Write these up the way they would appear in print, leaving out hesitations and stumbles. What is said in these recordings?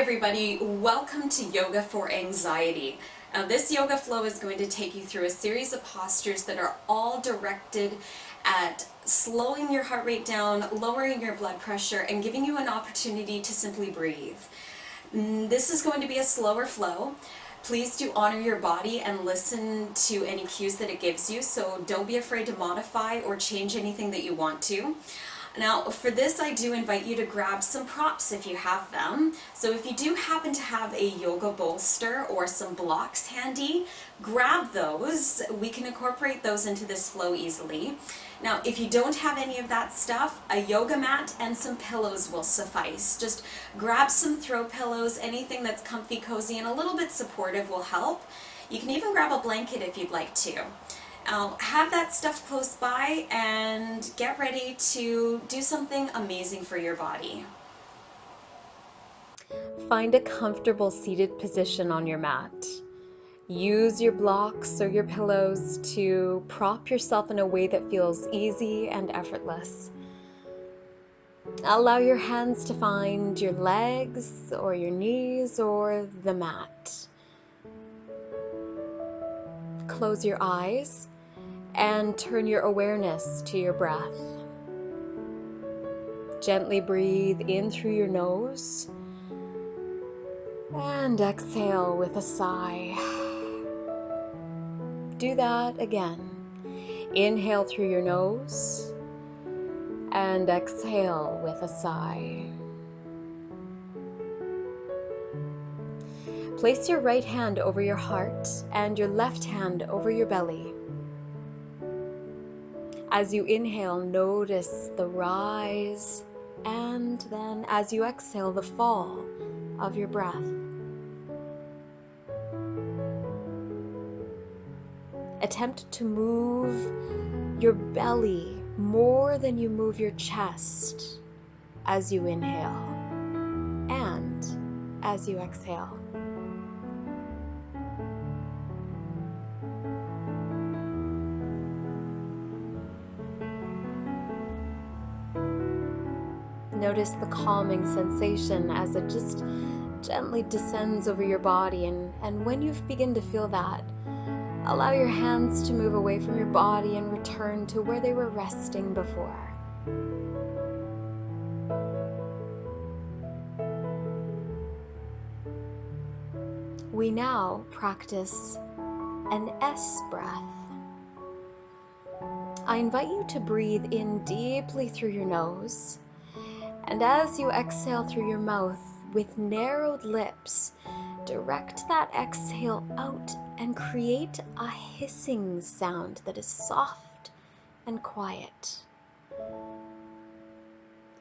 everybody, welcome to Yoga for Anxiety. Now this yoga flow is going to take you through a series of postures that are all directed at slowing your heart rate down, lowering your blood pressure, and giving you an opportunity to simply breathe. This is going to be a slower flow. Please do honor your body and listen to any cues that it gives you, so don't be afraid to modify or change anything that you want to. Now for this I do invite you to grab some props if you have them. So if you do happen to have a yoga bolster or some blocks handy, grab those. We can incorporate those into this flow easily. Now if you don't have any of that stuff, a yoga mat and some pillows will suffice. Just grab some throw pillows, anything that's comfy, cozy, and a little bit supportive will help. You can even grab a blanket if you'd like to. Have that stuff close by and get ready to do something amazing for your body. Find a comfortable seated position on your mat. Use your blocks or your pillows to prop yourself in a way that feels easy and effortless. Allow your hands to find your legs or your knees or the mat. Close your eyes and turn your awareness to your breath. Gently breathe in through your nose and exhale with a sigh. Do that again. Inhale through your nose and exhale with a sigh. Place your right hand over your heart and your left hand over your belly. As you inhale, notice the rise, and then as you exhale, the fall of your breath. Attempt to move your belly more than you move your chest as you inhale and as you exhale. Notice the calming sensation as it just gently descends over your body, and when you begin to feel that, allow your hands to move away from your body and return to where they were resting before. We now practice an S breath. I invite you to breathe in deeply through your nose, and as you exhale through your mouth with narrowed lips, direct that exhale out and create a hissing sound that is soft and quiet.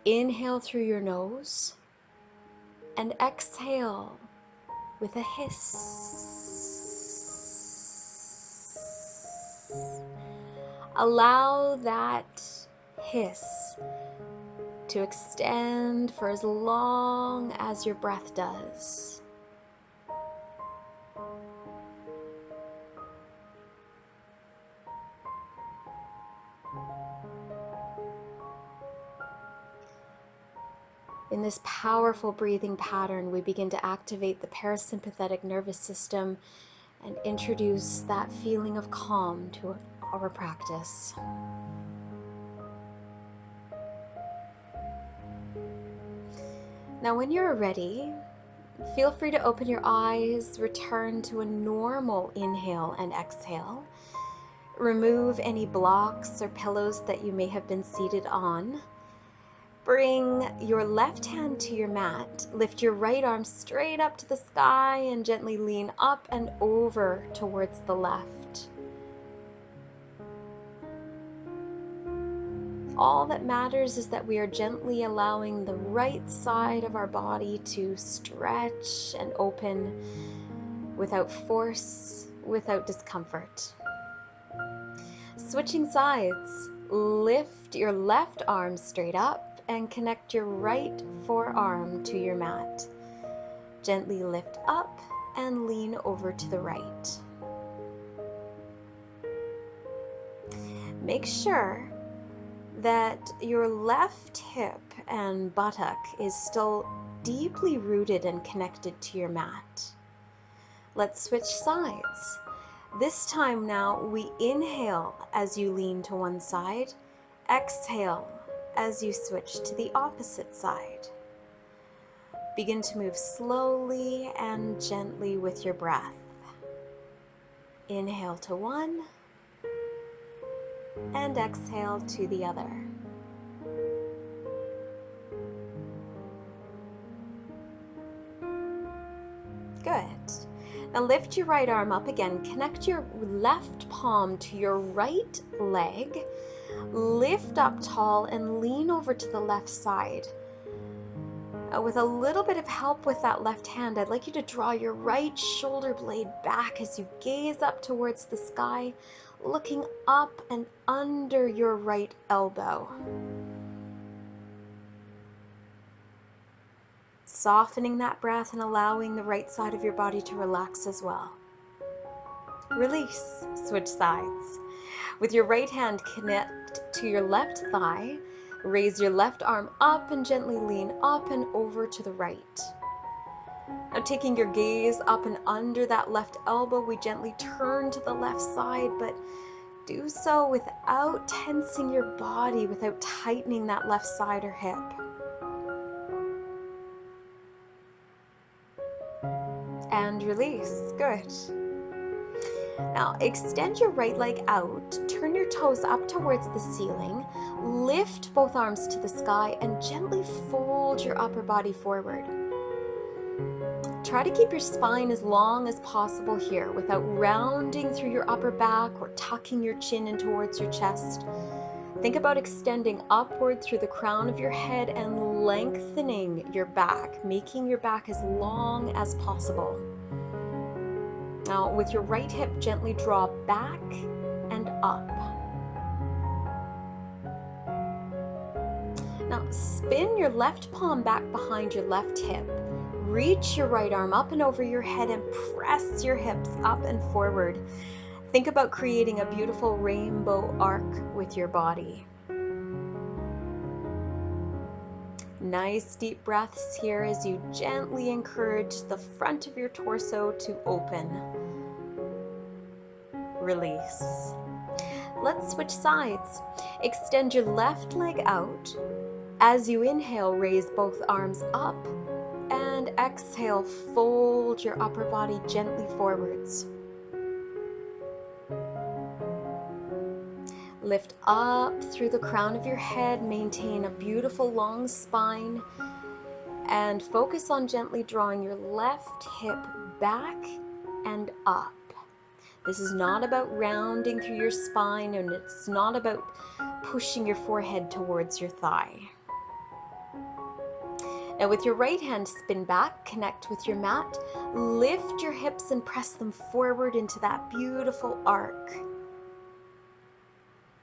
Inhale through your nose and exhale with a hiss. Allow that hiss to extend for as long as your breath does. In this powerful breathing pattern, we begin to activate the parasympathetic nervous system and introduce that feeling of calm to our practice. Now, when you're ready, feel free to open your eyes, return to a normal inhale and exhale. Remove any blocks or pillows that you may have been seated on. Bring your left hand to your mat, lift your right arm straight up to the sky and gently lean up and over towards the left. All that matters is that we are gently allowing the right side of our body to stretch and open without force, without discomfort. Switching sides, lift your left arm straight up and connect your right forearm to your mat. Gently lift up and lean over to the right. Make sure that your left hip and buttock is still deeply rooted and connected to your mat. Let's switch sides. This time now we inhale as you lean to one side, exhale as you switch to the opposite side. Begin to move slowly and gently with your breath. Inhale to one and exhale to the other. Good. Now lift your right arm up again. Connect your left palm to your right leg. Lift up tall and lean over to the left side. With a little bit of help with that left hand, I'd like you to draw your right shoulder blade back as you gaze up towards the sky, looking up and under your right elbow. Softening that breath and allowing the right side of your body to relax as well. Release, switch sides. With your right hand, connect to your left thigh. Raise your left arm up and gently lean up and over to the right. Now taking your gaze up and under that left elbow, we gently turn to the left side, but do so without tensing your body, without tightening that left side or hip. And release. Good. Now extend your right leg out, turn your toes up towards the ceiling, lift both arms to the sky, and gently fold your upper body forward. Try to keep your spine as long as possible here without rounding through your upper back or tucking your chin in towards your chest. Think about extending upward through the crown of your head and lengthening your back, making your back as long as possible. Now, with your right hip, gently draw back and up. Now, spin your left palm back behind your left hip. Reach your right arm up and over your head and press your hips up and forward. Think about creating a beautiful rainbow arc with your body. Nice deep breaths here as you gently encourage the front of your torso to open. Release. Let's switch sides. Extend your left leg out. As you inhale, raise both arms up, and exhale, fold your upper body gently forwards. Lift up through the crown of your head, maintain a beautiful long spine, and focus on gently drawing your left hip back and up. This is not about rounding through your spine, and it's not about pushing your forehead towards your thigh. Now with your right hand, spin back, connect with your mat, lift your hips and press them forward into that beautiful arc.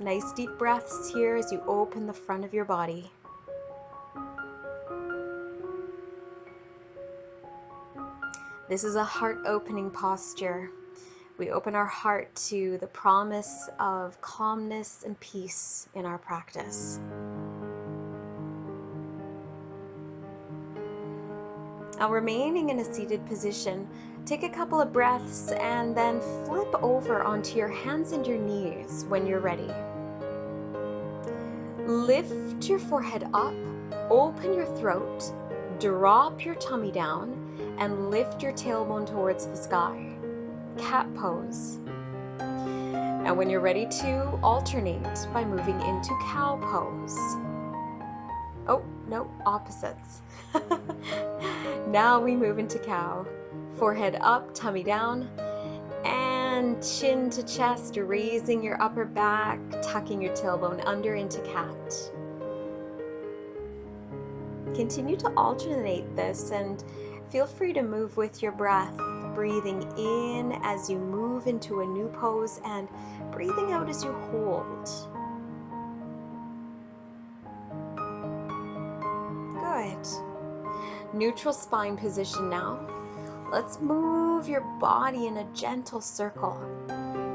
Nice deep breaths here as you open the front of your body. This is a heart-opening posture. We open our heart to the promise of calmness and peace in our practice. Now, remaining in a seated position, take a couple of breaths and then flip over onto your hands and your knees when you're ready. Lift your forehead up, open your throat, drop your tummy down, and lift your tailbone towards the sky. Cat pose. Now when you're ready to alternate by moving into cow pose. Oh, no, opposites. Now we move into cow. Forehead up, tummy down, and chin to chest, raising your upper back, tucking your tailbone under into cat. Continue to alternate this and feel free to move with your breath, breathing in as you move into a new pose and breathing out as you hold. Good. Neutral spine position now. Let's move your body in a gentle circle.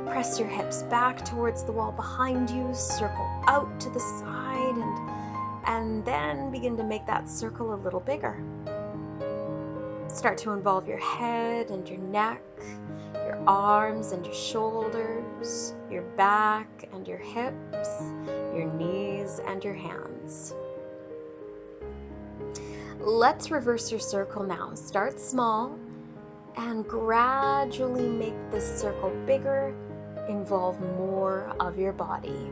Press your hips back towards the wall behind you, circle out to the side, and then begin to make that circle a little bigger. start to involve your head and your neck, your arms and your shoulders, your back and your hips, your knees and your hands. Let's reverse your circle now. Start small and gradually make this circle bigger, involve more of your body.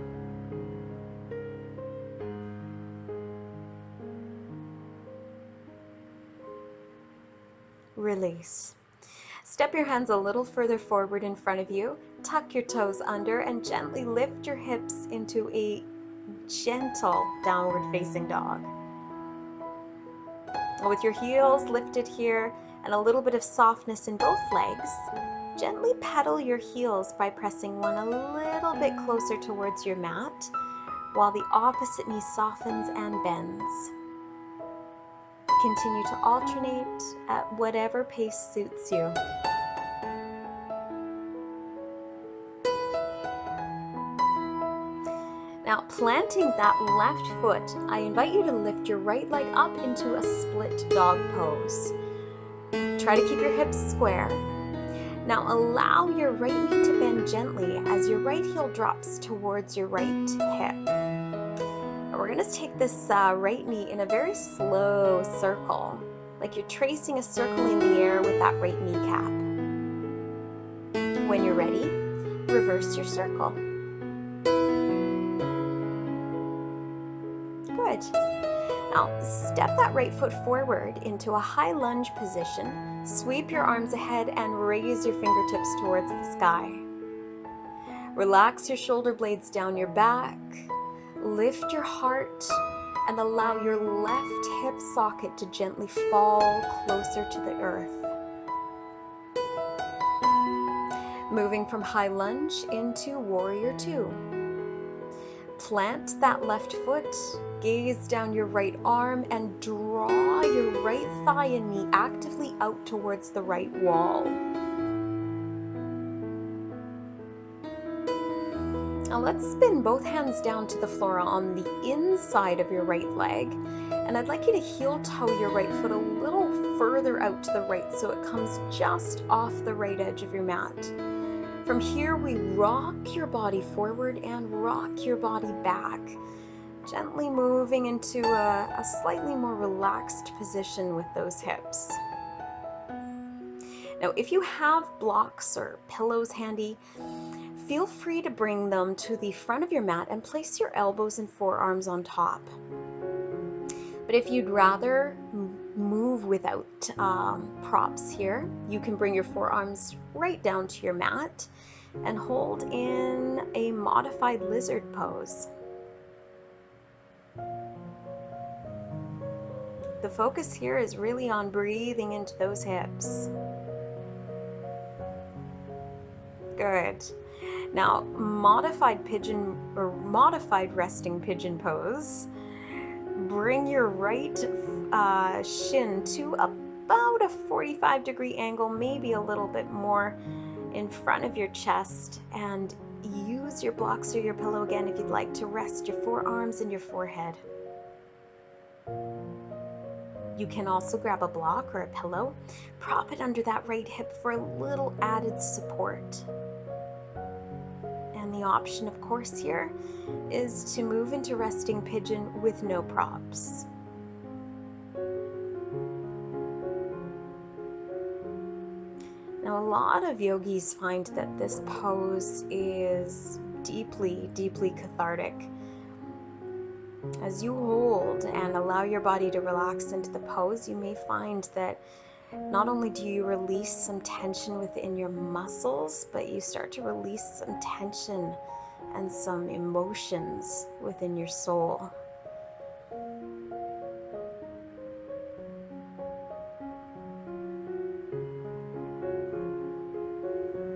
Release. Step your hands a little further forward in front of you, tuck your toes under, and gently lift your hips into a gentle downward facing dog. With your heels lifted here and a little bit of softness in both legs, gently pedal your heels by pressing one a little bit closer towards your mat while the opposite knee softens and bends. Continue to alternate at whatever pace suits you. Now, planting that left foot, I invite you to lift your right leg up into a split dog pose. Try to keep your hips square. Now, allow your right knee to bend gently as your right heel drops towards your right hip. Now, we're going to take this right knee in a very slow circle, like you're tracing a circle in the air with that right kneecap. When you're ready, reverse your circle. Good. Now, step that right foot forward into a high lunge position. Sweep your arms ahead and raise your fingertips towards the sky. Relax your shoulder blades down your back. Lift your heart and allow your left hip socket to gently fall closer to the earth. Moving from high lunge into warrior two. Plant that left foot, gaze down your right arm, and draw your right thigh and knee actively out towards the right wall. Now let's spin both hands down to the floor on the inside of your right leg, and I'd like you to heel toe your right foot a little further out to the right so it comes just off the right edge of your mat. From here, we rock your body forward and rock your body back, gently moving into a slightly more relaxed position with those hips. Now, if you have blocks or pillows handy, feel free to bring them to the front of your mat and place your elbows and forearms on top. But if you'd rather move without props here, you can bring your forearms right down to your mat and hold in a modified lizard pose. The focus here is really on breathing into those hips. Good. Now, modified resting pigeon pose. Bring your right shin to about a 45-degree angle, maybe a little bit more in front of your chest, and use your blocks or your pillow again if you'd like to rest your forearms and your forehead. You can also grab a block or a pillow, prop it under that right hip for a little added support. And the option, of course, here is to move into resting pigeon with no props. Now, a lot of yogis find that this pose is deeply, deeply cathartic. As you hold and allow your body to relax into the pose, you may find that not only do you release some tension within your muscles, but you start to release some tension and some emotions within your soul.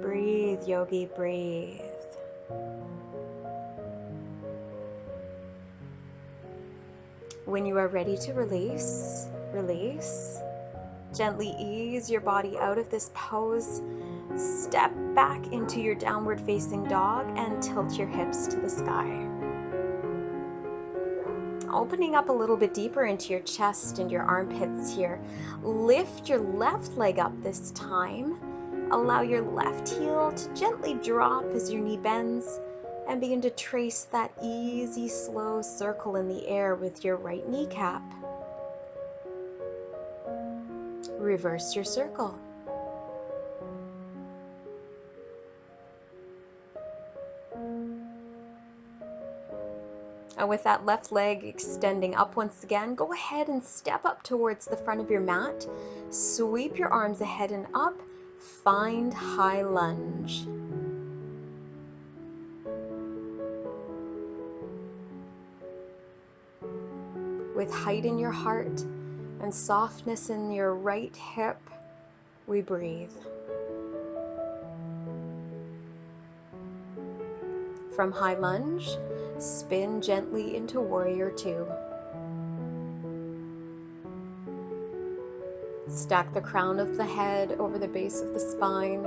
Breathe, yogi, breathe. When you are ready to release, release. Gently ease your body out of this pose. Step back into your downward facing dog and tilt your hips to the sky. Opening up a little bit deeper into your chest and your armpits here. Lift your left leg up this time. Allow your left heel to gently drop as your knee bends and begin to trace that easy, slow circle in the air with your right kneecap. Reverse your circle. And with that left leg extending up once again, go ahead and step up towards the front of your mat. Sweep your arms ahead and up. Find high lunge. With height in your heart and softness in your right hip, we breathe. From high lunge, spin gently into warrior two. Stack the crown of the head over the base of the spine.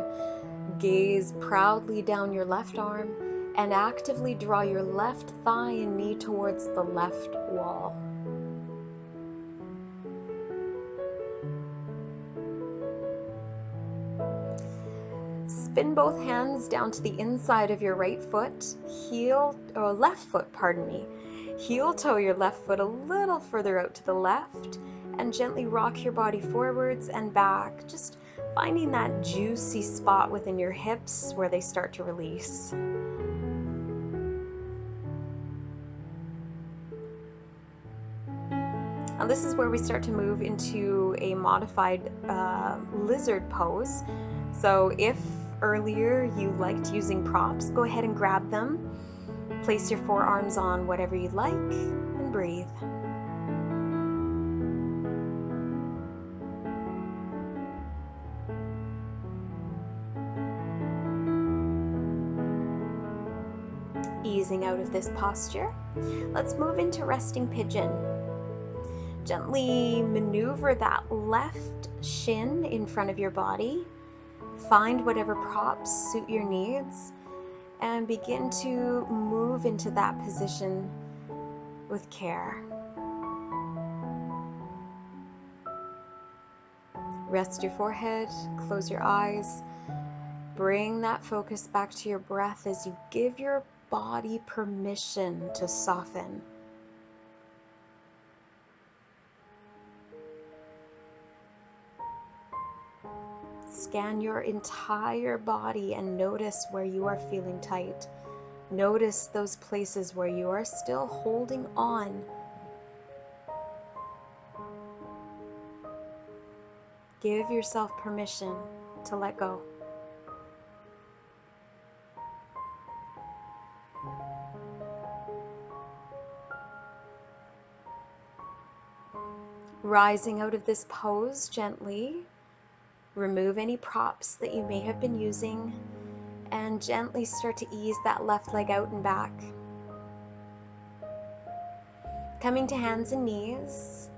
Gaze proudly down your left arm and actively draw your left thigh and knee towards the left wall. Spin both hands down to the inside of your right foot, left foot, pardon me. Heel toe your left foot a little further out to the left and gently rock your body forwards and back, just finding that juicy spot within your hips where they start to release. Now this is where we start to move into a modified lizard pose. So if earlier you liked using props, go ahead and grab them. Place your forearms on whatever you like and breathe. Easing out of this posture, let's move into resting pigeon. Gently maneuver that left shin in front of your body. Find whatever props suit your needs and begin to move into that position with care. Rest your forehead, close your eyes. Bring that focus back to your breath as you give your body permission to soften. Scan your entire body and notice where you are feeling tight. Notice those places where you are still holding on. Give yourself permission to let go. Rising out of this pose gently, remove any props that you may have been using and gently start to ease that left leg out and back. Coming to hands and knees,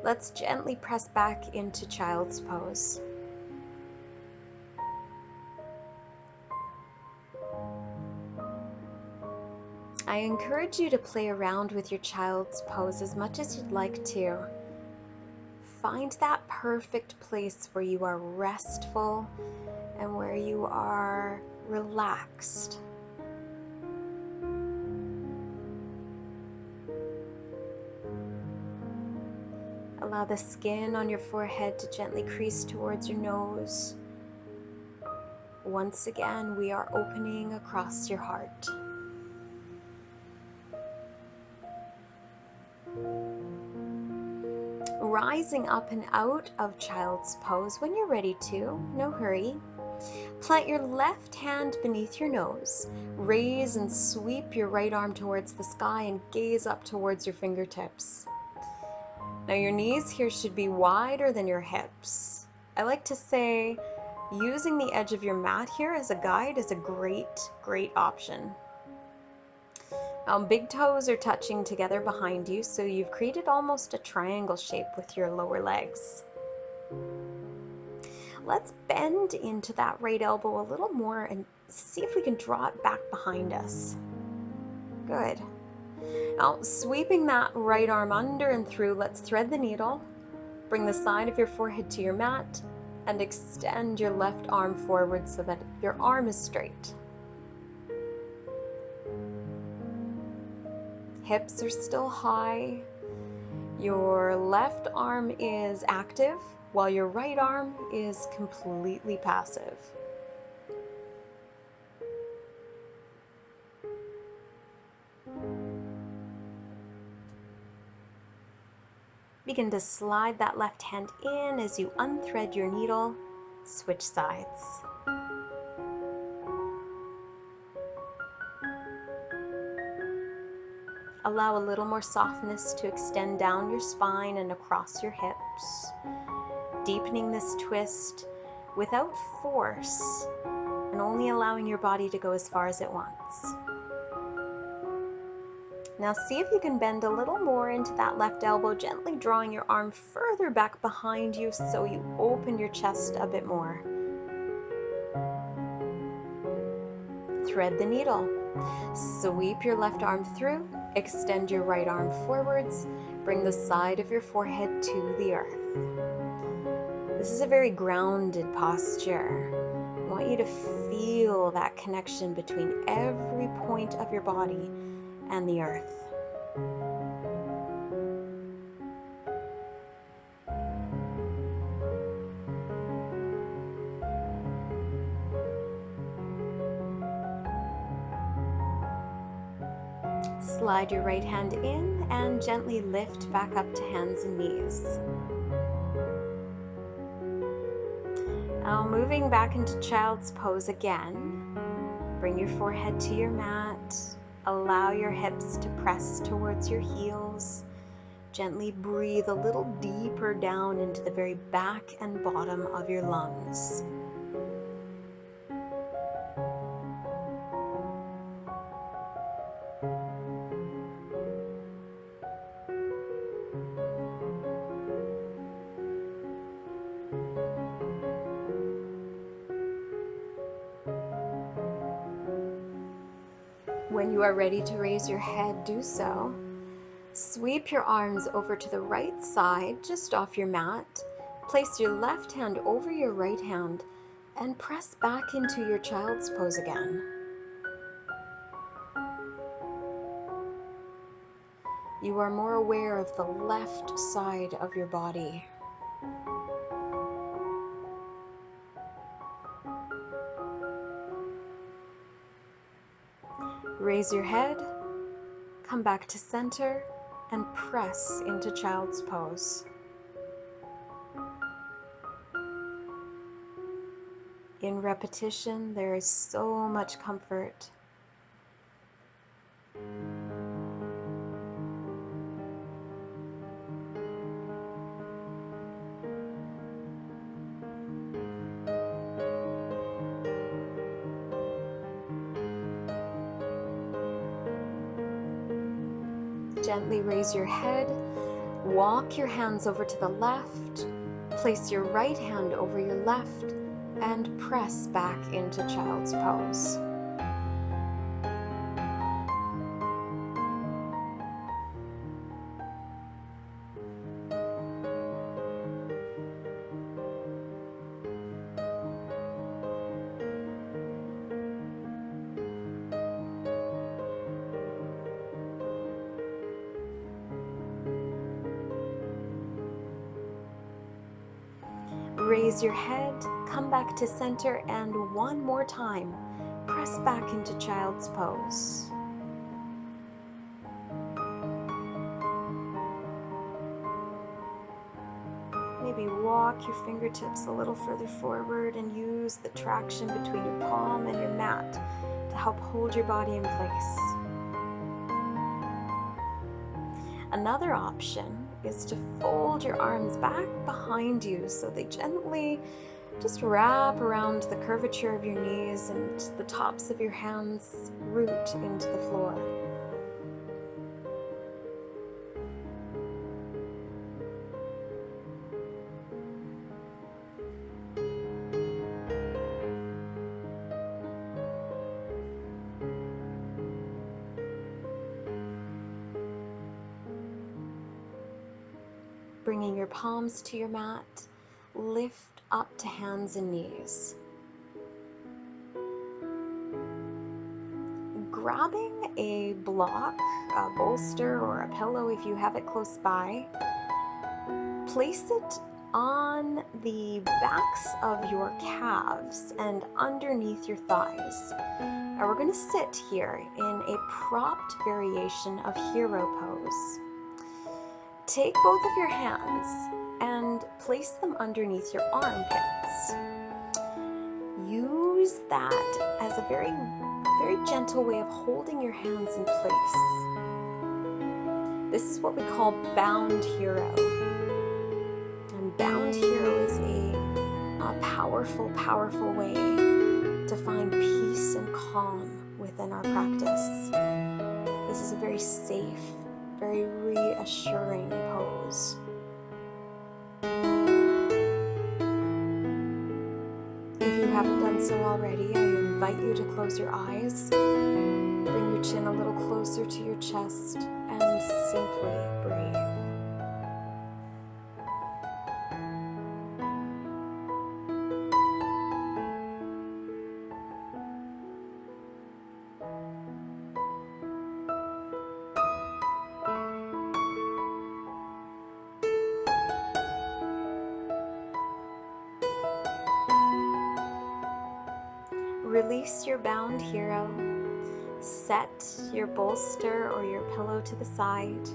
let's gently press back into child's pose. I encourage you to play around with your child's pose as much as you'd like to. Find that perfect place where you are restful and where you are relaxed. Allow the skin on your forehead to gently crease towards your nose. Once again, we are opening across your heart. Rising up and out of child's pose when you're ready to, no hurry. Plant your left hand beneath your nose. Raise and sweep your right arm towards the sky and gaze up towards your fingertips. Now your knees here should be wider than your hips. I like to say using the edge of your mat here as a guide is a great option. Big toes are touching together behind you, so you've created almost a triangle shape with your lower legs. Let's bend into that right elbow a little more and see if we can draw it back behind us. Good. Now, sweeping that right arm under and through, let's thread the needle. Bring the side of your forehead to your mat and extend your left arm forward so that your arm is straight. Hips are still high. Your left arm is active while your right arm is completely passive. Begin to slide that left hand in as you unthread your needle. Switch sides. Allow a little more softness to extend down your spine and across your hips, deepening this twist without force and only allowing your body to go as far as it wants. Now see if you can bend a little more into that left elbow, gently drawing your arm further back behind you so you open your chest a bit more. Thread the needle. Sweep your left arm through, extend your right arm forwards, bring the side of your forehead to the earth. This is a very grounded posture. I want you to feel that connection between every point of your body and the earth. Slide your right hand in and gently lift back up to hands and knees. Now moving back into child's pose again. Bring your forehead to your mat. Allow your hips to press towards your heels. Gently breathe a little deeper down into the very back and bottom of your lungs. When you are ready to raise your head, do so. Sweep your arms over to the right side, just off your mat. Place your left hand over your right hand and press back into your child's pose again. You are more aware of the left side of your body. Raise your head, come back to center, and press into child's pose. In repetition, there is so much comfort. Gently raise your head, walk your hands over to the left, place your right hand over your left, and press back into child's pose. Raise your head, come back to center, and one more time, press back into child's pose. Maybe walk your fingertips a little further forward and use the traction between your palm and your mat to help hold your body in place. Another option is to fold your arms back behind you so they gently just wrap around the curvature of your knees and the tops of your hands root into the floor. bringing your palms to your mat, lift up to hands and knees. Grabbing a block, a bolster, or a pillow if you have it close by, place it on the backs of your calves and underneath your thighs. Now we're going to sit here in a propped variation of hero pose. Take both of your hands and place them underneath your armpits. Use that as a very gentle way of holding your hands in place. This is what we call bound hero. And bound hero is a powerful way to find peace and calm within our practice. This is a very safe, very reassuring pose. If you haven't done so already, I invite you to close your eyes, bring your chin a little closer to your chest, and simply breathe. Release your bound hero. Set your bolster or your pillow to the side.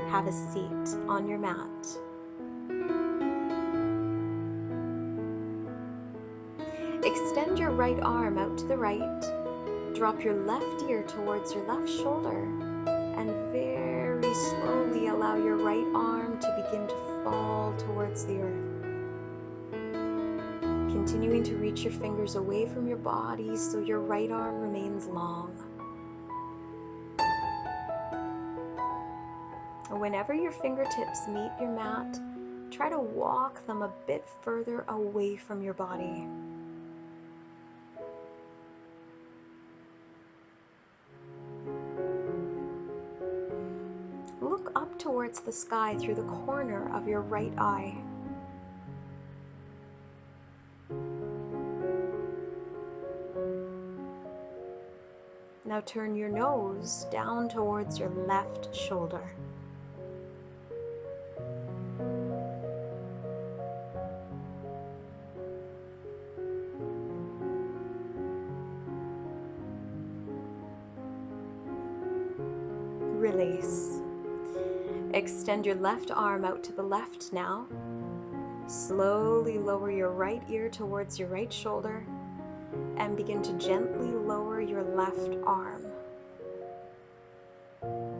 Have a seat on your mat. Extend your right arm out to the right. Drop your left ear towards your left shoulder, and very slowly allow your right arm to begin to fall towards the earth. Continuing to reach your fingers away from your body so your right arm remains long. Whenever your fingertips meet your mat, try to walk them a bit further away from your body. Look up towards the sky through the corner of your right eye. Now turn your nose down towards your left shoulder. Release. Extend your left arm out to the left now. Slowly lower your right ear towards your right shoulder and begin to gently lower your left arm.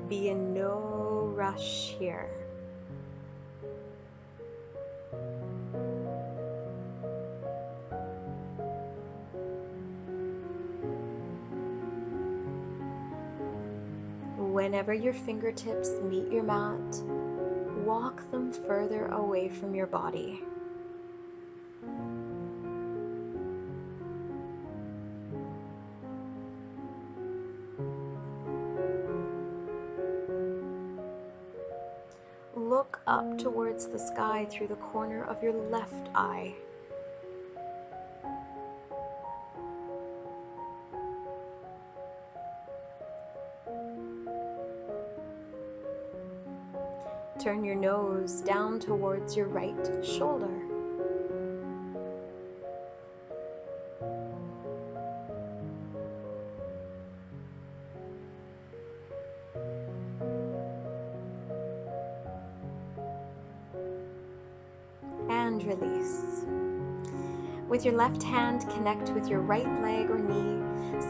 Be in no rush here. Whenever your fingertips meet your mat, walk them further away from your body. Look up towards the sky through the corner of your left eye. Turn your nose down towards your right shoulder. And release. With your left hand, connect with your right leg or knee.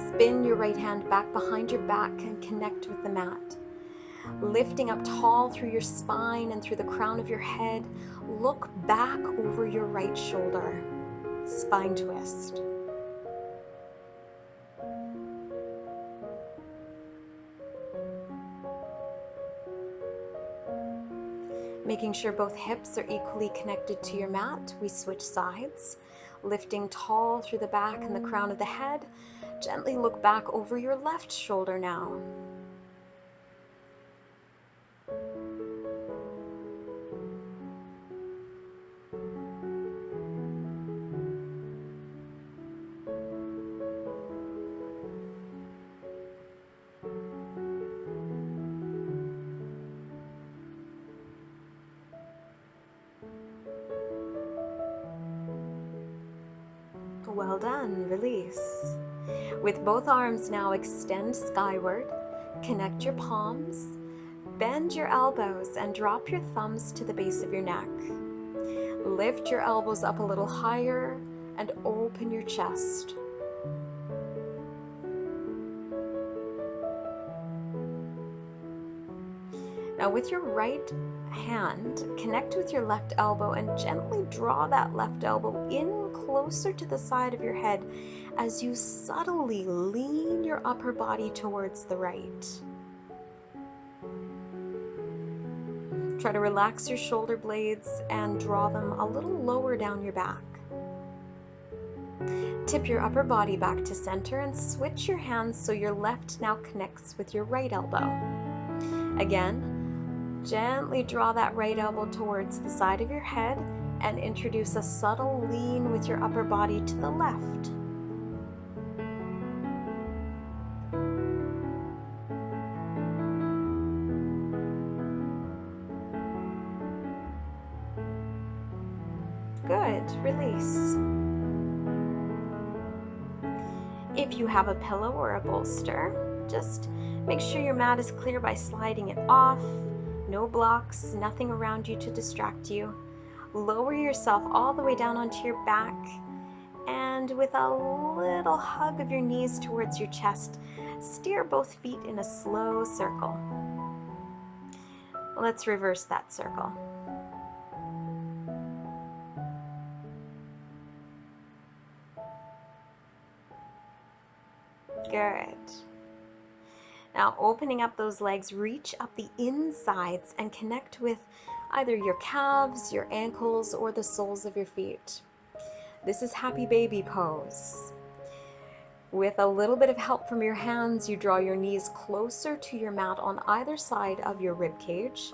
Spin your right hand back behind your back and connect with the mat. Lifting up tall through your spine and through the crown of your head, look back over your right shoulder. Spine twist. Making sure both hips are equally connected to your mat, we switch sides. Lifting tall through the back and the crown of the head, gently look back over your left shoulder now. Well done. Release. With both arms now, extend skyward. Connect your palms. Bend your elbows and drop your thumbs to the base of your neck. Lift your elbows up a little higher and open your chest. Now with your right hand, connect with your left elbow and gently draw that left elbow in closer to the side of your head as you subtly lean your upper body towards the right. Try to relax your shoulder blades and draw them a little lower down your back. Tip your upper body back to center and switch your hands so your left now connects with your right elbow. Again, gently draw that right elbow towards the side of your head and introduce a subtle lean with your upper body to the left. Good. Release. If you have a pillow or a bolster, just make sure your mat is clear by sliding it off. No blocks, nothing around you to distract you. Lower yourself all the way down onto your back, and with a little hug of your knees towards your chest, steer both feet in a slow circle. Let's reverse that circle. Good. Now opening up those legs, reach up the insides and connect with either your calves, your ankles, or the soles of your feet. This is happy baby pose. With a little bit of help from your hands, you draw your knees closer to your mat on either side of your rib cage,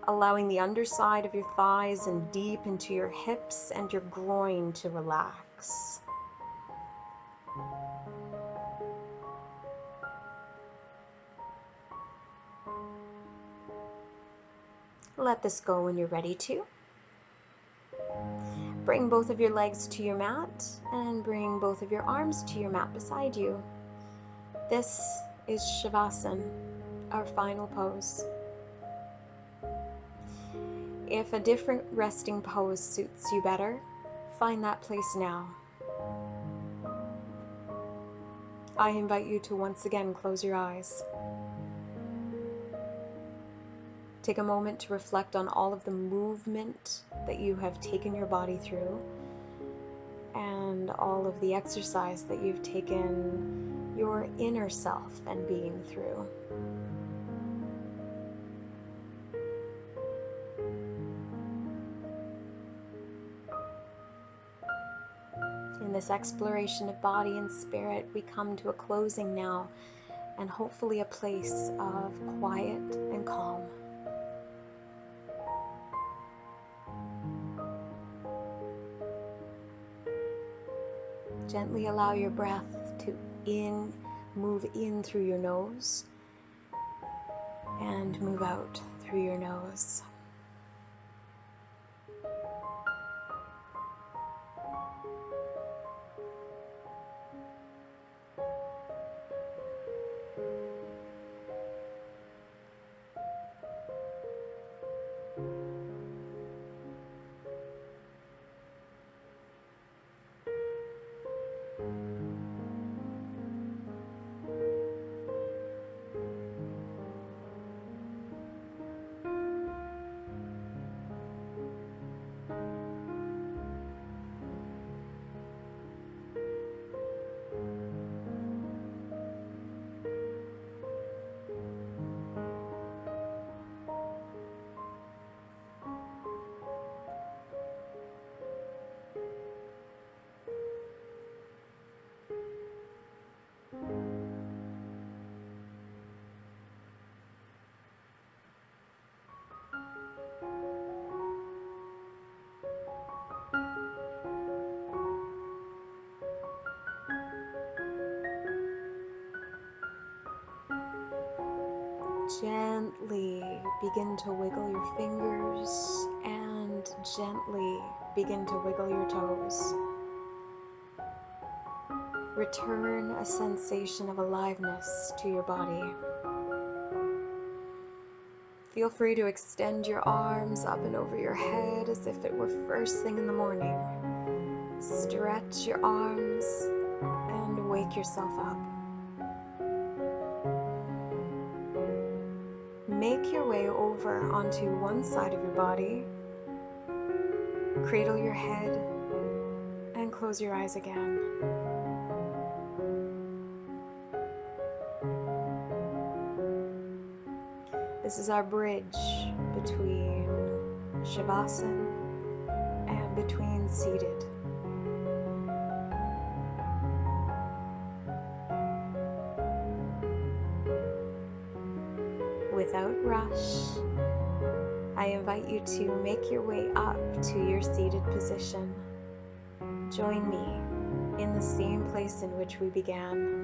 allowing the underside of your thighs and deep into your hips and your groin to relax. Let this go when you're ready to. Bring both of your legs to your mat and bring both of your arms to your mat beside you. This is Shavasana, our final pose. If a different resting pose suits you better, find that place now. I invite you to once again close your eyes. Take a moment to reflect on all of the movement that you have taken your body through and all of the exercise that you've taken your inner self and being through. In this exploration of body and spirit, we come to a closing now and hopefully a place of quiet and calm. Gently allow your breath to move in through your nose and move out through your nose. Gently begin to wiggle your fingers and gently begin to wiggle your toes. return a sensation of aliveness to your body. Feel free to extend your arms up and over your head as if it were first thing in the morning. Stretch your arms and wake yourself up. Make your way over onto one side of your body. Cradle your head and close your eyes again. This is our bridge between Shavasana and between seated. Without rush, I invite you to make your way up to your seated position. Join me in the same place in which we began.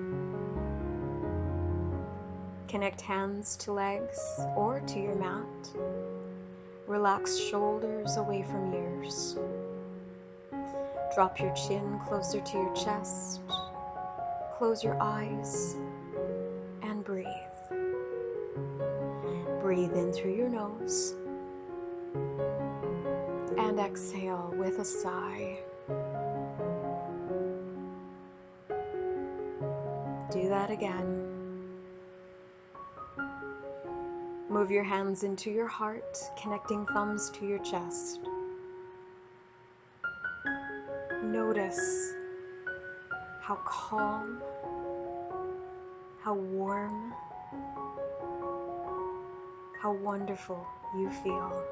Connect hands to legs or to your mat. Relax shoulders away from ears. Drop your chin closer to your chest. Close your eyes and breathe. Breathe in through your nose and exhale with a sigh. Do that again. Move your hands into your heart, connecting thumbs to your chest. Notice how calm, how warm, how wonderful you feel.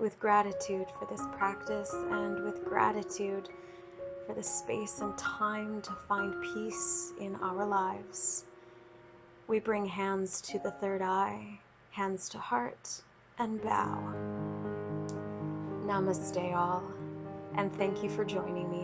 With gratitude for this practice and with gratitude for the space and time to find peace in our lives, we bring hands to the third eye, hands to heart, and bow. Namaste all, and thank you for joining me.